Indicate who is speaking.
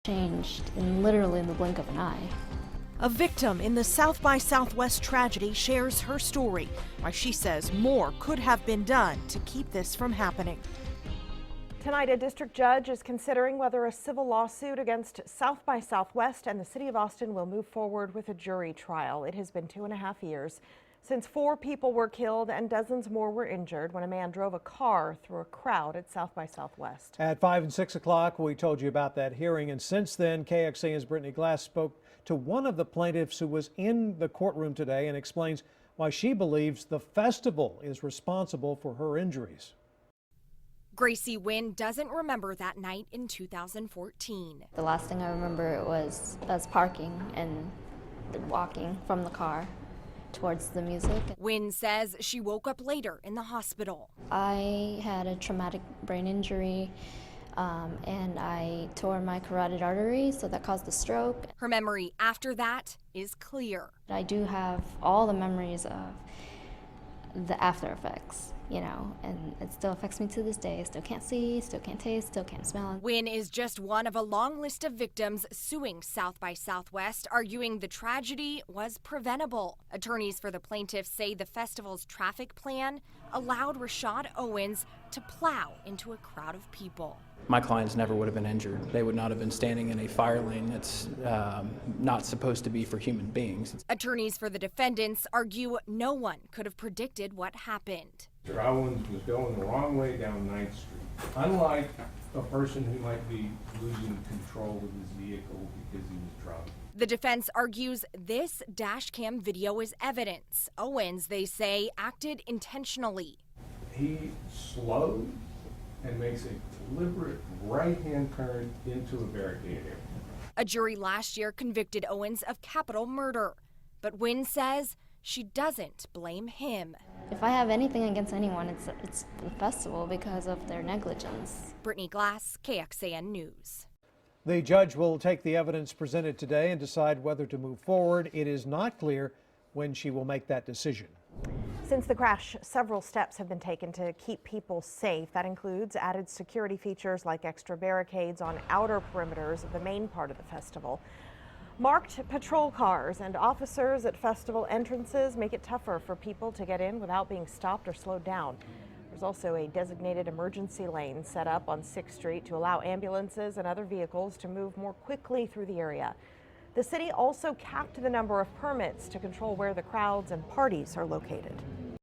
Speaker 1: Changed literally in the blink of an eye.
Speaker 2: A victim in the South by Southwest tragedy shares her story, why she says more could have been done to keep this from happening.
Speaker 3: Tonight, a district judge is considering whether a civil lawsuit against South by Southwest and the city of Austin will move forward with a jury trial. It has been 2.5 years since 4 people were killed and dozens more were injured when a man drove a car through a crowd at South by Southwest.
Speaker 4: At 5 and 6 o'clock, we told you about that hearing, and since then, KXAN's Brittany Glass spoke to one of the plaintiffs who was in the courtroom today and explains why she believes the festival is responsible for her injuries.
Speaker 5: Gracie Wynn doesn't remember that night in 2014.
Speaker 1: The last thing I remember was us parking and walking from the car towards the music.
Speaker 5: Wynn says she woke up later in the hospital.
Speaker 1: I had a traumatic brain injury and I tore my carotid artery, so that caused the stroke.
Speaker 5: Her memory after that is clear.
Speaker 1: I do have all the memories of the after effects, you know, and it still affects me to this day. Still can't see, still can't taste, still can't smell.
Speaker 5: Wynn is just one of a long list of victims suing South by Southwest, arguing the tragedy was preventable. Attorneys for the plaintiffs say the festival's traffic plan allowed Rashad Owens to plow into a crowd of people.
Speaker 6: My clients never would have been injured. They would not have been standing in a fire lane that's not supposed to be for human beings.
Speaker 5: Attorneys for the defendants argue no one could have predicted what happened.
Speaker 7: Mr. Owens was going the wrong way down 9th Street. Unlike a person who might be losing control of his vehicle because he was drunk.
Speaker 5: The defense argues this dash cam video is evidence. Owens, they say, acted intentionally.
Speaker 7: He slows and makes a deliberate right-hand turn into a barricade area.
Speaker 5: A jury last year convicted Owens of capital murder, but Wynn says she doesn't blame him.
Speaker 1: If I have anything against anyone, it's the festival because of their negligence.
Speaker 5: Brittany Glass, KXAN News.
Speaker 4: The judge will take the evidence presented today and decide whether to move forward. It is not clear when she will make that decision.
Speaker 3: Since the crash, several steps have been taken to keep people safe. That includes added security features like extra barricades on outer perimeters of the main part of the festival. Marked patrol cars and officers at festival entrances make it tougher for people to get in without being stopped or slowed down. There's also a designated emergency lane set up on 6th Street to allow ambulances and other vehicles to move more quickly through the area. The city also capped the number of permits to control where the crowds and parties are located.